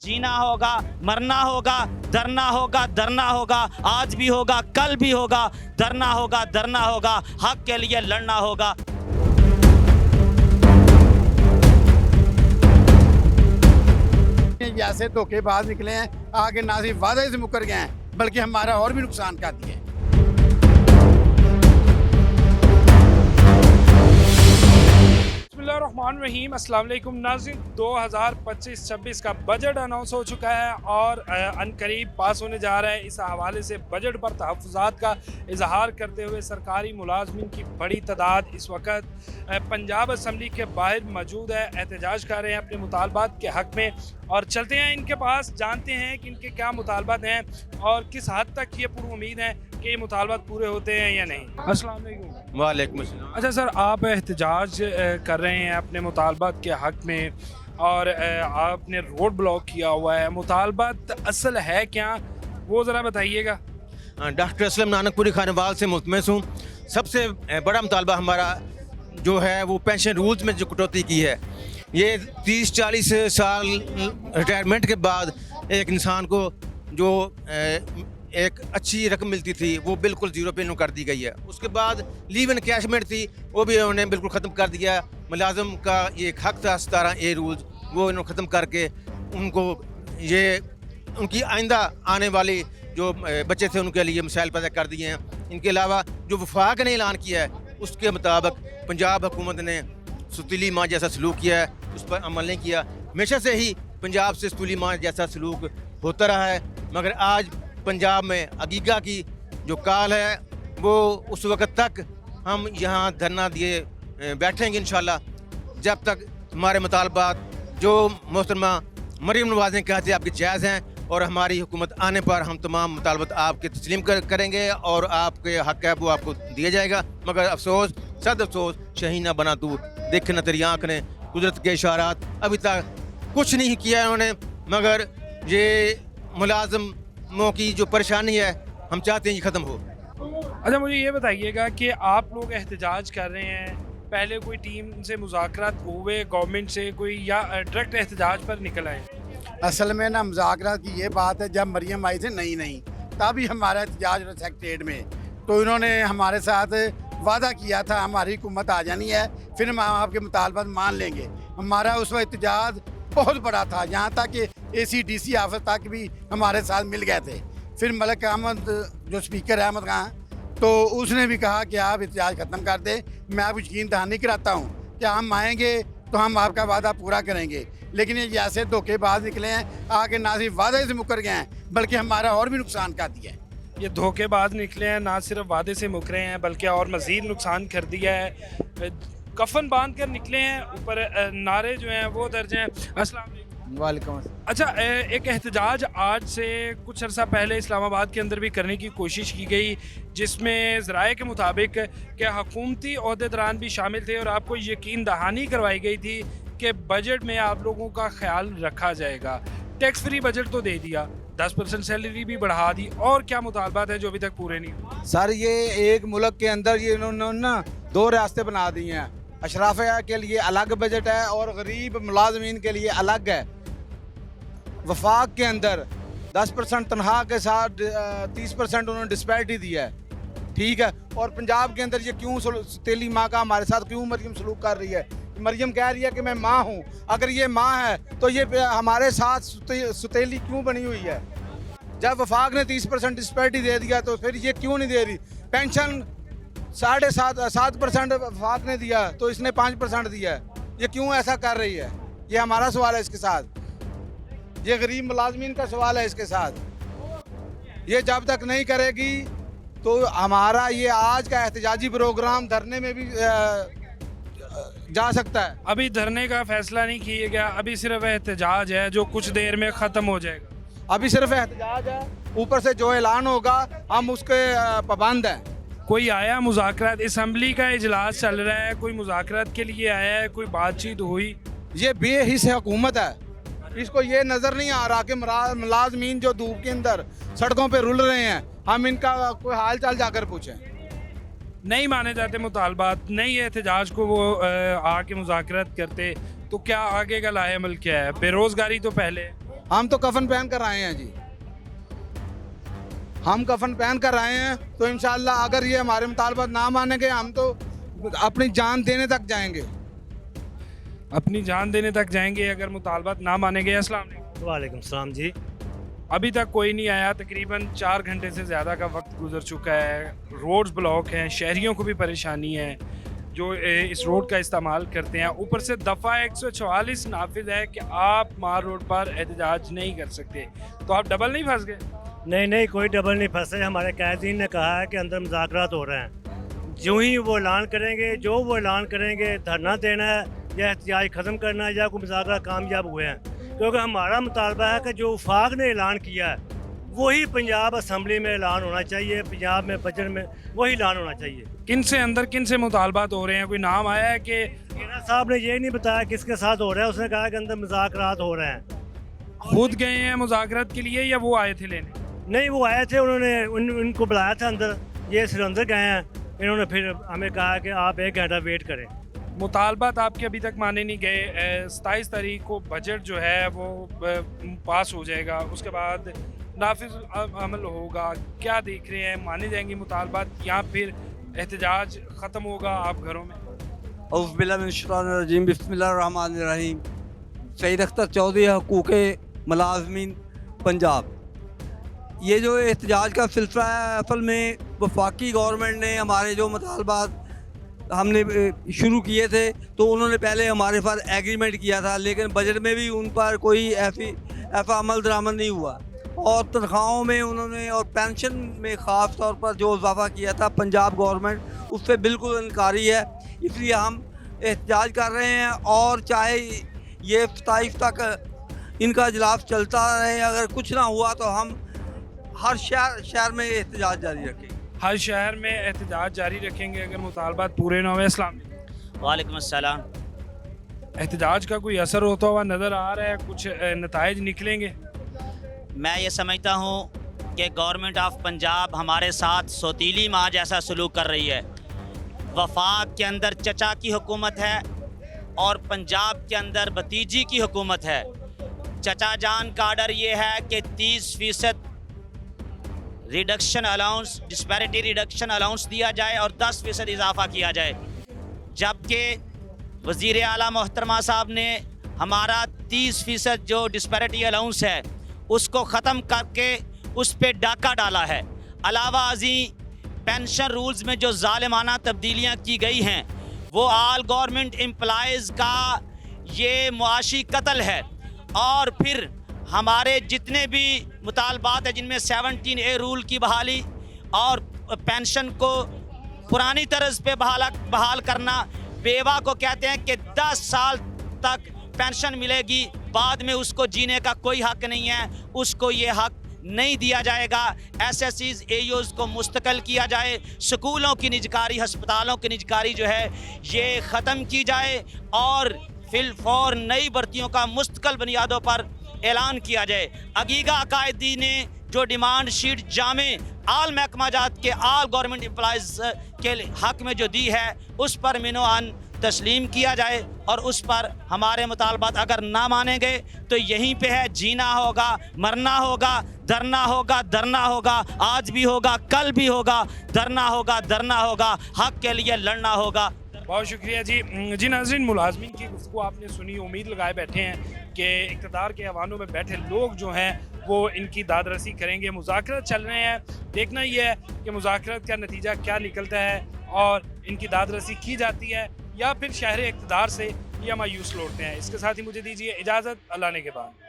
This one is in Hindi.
जीना होगा, मरना होगा, डरना होगा, डरना होगा, आज भी होगा, कल भी होगा, डरना होगा, डरना होगा, हक के लिए लड़ना होगा। ये ऐसे धोखेबाज निकले हैं, आगे ना सिर्फ वादे से मुकर गए हैं बल्कि हमारा और भी नुकसान कर दिए। बिस्मिल्लाहिर्रहमानिर्रहीम, अस्सलाम वालेकुम नाज़रीन। 2025-26 का बजट अनाउंस हो चुका है और अनकरीब पास होने जा रहा है। इस हवाले से बजट पर तहफ़्फ़ुज़ात का इजहार करते हुए सरकारी मुलाजमीन की बड़ी तादाद इस वक्त पंजाब असम्बली के बाहर मौजूद है, एहतजाज कर रहे हैं अपने मुतालबात के हक़ में। और चलते हैं इनके पास, जानते हैं कि इनके क्या मुतालबात हैं और किस हद तक ये पूरी उम्मीद है कि ये मुतालबात पूरे होते हैं या नहीं। अस्सलाम वालेकुम। वालेकुम अस्सलाम। अच्छा सर, आप एहतजाज कर रहे हैं अपने मुतालबात के हक़ में और आपने रोड ब्लॉक किया हुआ है, मुतालबात असल है क्या, वो ज़रा बताइएगा। डॉक्टर असलम नानकपुरी खानेवाल से मुल्तमस हूँ। सबसे बड़ा मुतालबा हमारा जो है वो पेंशन रूल्स में जो कटौती की है। ये 30-40 साल रिटायरमेंट के बाद एक इंसान को जो एक अच्छी रकम मिलती थी वो बिल्कुल ज़ीरो पे कर दी गई है। उसके बाद लीव एंड कैशमेंट थी, वो भी उन्होंने बिल्कुल ख़त्म कर दिया। मुलाजम का ये एक हक़ था 17A रूल्स, वो इन्होंने ख़त्म करके उनको ये उनकी आइंदा आने वाली जो बच्चे थे उनके लिए मसाइल पैदा कर दिए हैं। इनके अलावा जो वफाक ने ऐलान किया है उसके मुताबिक पंजाब हुकूमत ने सुतीली माँ जैसा सलूक किया है, उस पर अमल नहीं किया। हमेशा से ही पंजाब से सुतीली माँ जैसा सलूक होता रहा है, मगर आज पंजाब में अगीगा की जो काल है वो उस वक्त तक हम यहाँ धरना दिए बैठेंगे इंशाल्लाह, जब तक हमारे मुतालबात जो मोहतरमा मरीम नवाज़ ने कहा थे आपके जायज़ हैं और हमारी हुकूमत आने पर हम तमाम मुतालबात आपके तस्लीम करेंगे और आपके हक़ है वो आपको दिया जाएगा। मगर अफसोस, सद अफसोस, शहीना बना तू देखे न तेरी आँख ने, कुदरत के इशारात, अभी तक कुछ नहीं किया इन्होंने। मगर ये मुलाजमों की जो परेशानी है हम चाहते हैं ये ख़त्म हो। अच्छा, मुझे ये बताइएगा कि आप लोग एहतजाज कर रहे हैं, पहले कोई टीम से मुज़ाकरात हुए गवर्नमेंट से कोई, या डायरेक्ट एहतजाज पर निकल आए? असल में ना मुज़ाकरात की ये बात है, जब मरियम आई थी नहीं तभी हमारा एहतजाज सेक्रेटेरिएट में, तो इन्होंने हमारे साथ वादा किया था हमारी हुकूमत आ जानी है फिर हम आपके मुतालबात मान लेंगे। हमारा उस वक्त एहतजाज बहुत बड़ा था, यहाँ तक कि ACDC ऑफिस तक भी हमारे साथ मिल गए थे। फिर मलिक अहमद जो स्पीकर है अहमद खान, तो उसने भी कहा कि आप एहतजाज ख़त्म कर दें। मैं आपको यकीन दहानी कराता हूँ कि हम आएँगे तो हम आपका वादा पूरा करेंगे। लेकिन ये ऐसे धोखेबाज निकले हैं, आगे ना सिर्फ वादे से मुकर गए हैं बल्कि हमारा और भी नुकसान कर दिया है। ये धोखेबाज निकले हैं, ना सिर्फ वादे से मुकरे हैं बल्कि और मज़ीद नुकसान कर दिया है। कफन बांध कर निकले हैं, ऊपर नारे जो हैं वो दर्ज हैं। अस्सलाम वालेकुम। वालेकुम। अच्छा, एक एहतजाज आज से कुछ अर्सा पहले इस्लामाबाद के अंदर भी करने की कोशिश की गई, जिसमें ज़राए के मुताबिक कि हुकूमती ओहदेदारान भी शामिल थे और आपको यकीन दहानी करवाई गई थी कि बजट में आप लोगों का ख्याल रखा जाएगा। टैक्स फ्री बजट तो दे दिया, 10% सैलरी भी बढ़ा दी, और क्या मुतालबात हैं जो अभी तक पूरे नहीं हुए? सर, ये एक मुल्क के अंदर ये इन्होंने ना 2 रास्ते बना दिए हैं। अशराफ के लिए अलग बजट है और गरीब मुलाजमीन के लिए अलग है। वफाक के अंदर 10% तनख्वाह के साथ 30% उन्होंने डिस्पैरिटी दिया है, ठीक है। और पंजाब के अंदर ये क्यों सुतीली माँ का हमारे साथ क्यों मरियम सलूक कर रही है? मरियम कह रही है कि मैं माँ हूँ, अगर ये माँ है तो ये हमारे साथ सुतीली क्यों बनी हुई है? जब वफाक ने 30% डिस्पैरिटी दे दिया तो फिर ये क्यों नहीं दे रही? पेंशन 7.5% वफाक ने दिया तो इसने 5% दिया है, ये क्यों ऐसा कर रही है? ये हमारा सवाल है इसके साथ, ये गरीब मुलाजमीन का सवाल है इसके साथ। ये जब तक नहीं करेगी तो हमारा ये आज का एहतजाजी प्रोग्राम धरने में भी जा सकता है। अभी धरने का फैसला नहीं किया गया, अभी सिर्फ एहतजाज है जो कुछ देर में ख़त्म हो जाएगा। अभी सिर्फ एहतजाज है, ऊपर से जो ऐलान होगा हम उसके पाबंद हैं। कोई आया मुज़ाकरात, असम्बली का इजलास चल रहा है, कोई मुज़ाकरात के लिए आया है, कोई बातचीत हुई? ये बेहिस हुकूमत है, इसको ये नज़र नहीं आ रहा कि मुलाजमीन जो धूप के अंदर सड़कों पे रुल रहे हैं, हम इनका कोई हाल चाल जाकर पूछें। नहीं माने जाते मुतालबात, नहीं एहतजाज को वो आके मुज़ाकरात करते, तो क्या आगे का लाए अमल क्या है? बेरोज़गारी तो पहले हम तो कफन पहन कर आए हैं जी, हम कफन पहन कर आए हैं। तो इंशाल्लाह अगर ये हमारे मुतालबात ना मानेंगे हम तो अपनी जान देने तक जाएंगे। अपनी जान देने तक जाएंगे अगर मुतालबात ना मानेंगे। अस्सलाम वालेकुम। वालेकुम सलाम जी। अभी तक कोई नहीं आया, तकरीबन 4 घंटे से ज़्यादा का वक्त गुजर चुका है, रोड्स ब्लॉक हैं, शहरियों को भी परेशानी है जो इस रोड का इस्तेमाल करते हैं। ऊपर से दफ़ा 144 नाफिज है कि आप मार रोड पर एहतजाज नहीं कर सकते, तो आप डबल नहीं फंस गए? नहीं नहीं, कोई डबल नहीं फंसे। हमारे कैदीन ने कहा है कि अंदर मुज़ाकरात हो रहे हैं, जो ही वो ऐलान करेंगे, जो वो ऐलान करेंगे, धरना देना है या एहतजाज ख़त्म करना है या कोई मुज़ाकरा कामयाब हुए हैं, क्योंकि हमारा मुतालबा है कि जो वफाक ने ऐलान किया है वही पंजाब असम्बली में ऐलान होना चाहिए, पंजाब में बजट में वही ऐलान होना चाहिए। किन से अंदर किन से मुतालबात हो रहे हैं? कोई नाम आया है कि मीना साहब ने ये नहीं बताया किसके साथ हो रहा है, उसने कहा कि अंदर मुज़ाकरात हो रहे हैं। खुद गए हैं मुज़ाकरात के लिए या वो आए थे लेने? नहीं, वो आए थे, उन्होंने उनको बुलाया था अंदर, ये सिर्फ अंदर गए हैं। इन्होंने फिर हमें कहा कि आप 1 घंटा वेट करें। मुतालबात आपके अभी तक माने नहीं गए। 27 तारीख को बजट जो है वो पास हो जाएगा, उसके बाद नाफिज अमल होगा। क्या देख रहे हैं, माने जाएंगे मुतालबात या फिर एहतजाज ख़त्म होगा आप घरों में? औज़ुबिल्लाहिमिनश्शैतानिर्रजीम, बिस्मिल्लाहिर्रहमानिर्रहीम। सईद अख्तर चौधरी, हकूक़ मुलाज़मीन पंजाब। ये जो एहतजाज का सिलसिला है, असल में वफाकी गवर्नमेंट ने हमारे जो मुतालबात हमने शुरू किए थे तो उन्होंने पहले हमारे साथ एग्रीमेंट किया था, लेकिन बजट में भी उन पर कोई ऐसा अमल दरामद नहीं हुआ। और तनख्वाहों में उन्होंने और पेंशन में ख़ास तौर पर जो इजाफा किया था पंजाब गवर्नमेंट, उससे बिल्कुल इनकारी है। इसलिए हम एहतजाज कर रहे हैं और चाहे ये 27 तक इनका इजलास चलता रहे, अगर कुछ ना हुआ तो हम हर शहर में एहतजाज जारी रखेंगे। हर शहर में एहतजाज जारी रखेंगे अगर मुतालबात पूरे ना हुए। अस्सलाम वालेकुम अस्सलाम। एहतजाज का कोई असर होता हुआ नज़र आ रहा है? कुछ नताइज निकलेंगे? मैं ये समझता हूँ कि गवर्नमेंट ऑफ पंजाब हमारे साथ सौतीली माँ जैसा सलूक कर रही है। वफाक के अंदर चचा की हुकूमत है और पंजाब के अंदर भतीजी की हुकूमत है। चचा जान का आर्डर ये है कि 30% reduction allowance, disparity reduction allowance दिया जाए और 10% इजाफा किया जाए, जबकि वज़ीर आला मोहतरमा साहब ने हमारा 30% जो डिस्पैरिटी अलाउंस है उसको ख़त्म करके उस पर डाका डाला है। अलावा अजी पेंशन रूल्स में जो ज़ालिमाना तब्दीलियाँ की गई हैं वो आल गवर्नमेंट एम्प्लॉयज़ का ये मुआशी कत्ल है। और फिर हमारे जितने भी मुतालबात हैं जिनमें 17A रूल की बहाली और पेंशन को पुरानी तर्ज पे बहाल करना, बेवा को कहते हैं कि 10 साल तक पेंशन मिलेगी, बाद में उसको जीने का कोई हक नहीं है, उसको ये हक नहीं दिया जाएगा। SSCs AUs को मुस्तकिल किया जाए, स्कूलों की निजकारी, हस्पतालों की निजकारी जो है ये ख़त्म की जाए और फिलफौर नई भर्तियों का मुस्तकिल बुनियादों पर ऐलान किया जाए। अगीगा अकायदी ने जो डिमांड शीट जामे आल महकमा जात के आल गवर्नमेंट एम्प्लॉयज़ के हक में जो दी है उस पर मिनोअन तस्लीम किया जाए और उस पर हमारे मुतालबात अगर ना माने गए तो यहीं पे है, जीना होगा, मरना होगा, धरना होगा, धरना होगा, आज भी होगा, कल भी होगा, धरना होगा, धरना होगा, हक के लिए लड़ना होगा। बहुत शुक्रिया जी नाज़रीन, मुलाजमीन की गुफ्तगू आपने सुनी। उम्मीद लगाए बैठे हैं कि इक़्तिदार के ऐवानों में बैठे लोग जो हैं वो इनकी दादरसी करेंगे। मुज़ाकरात चल रहे हैं, देखना ये है कि मुज़ाकरात का नतीजा क्या निकलता है और इनकी दादरसी की जाती है या फिर शहर इक़्तिदार से या मायूस लौटते हैं। इसके साथ ही मुझे दीजिए इजाज़त, अल्लाह ने के बाद।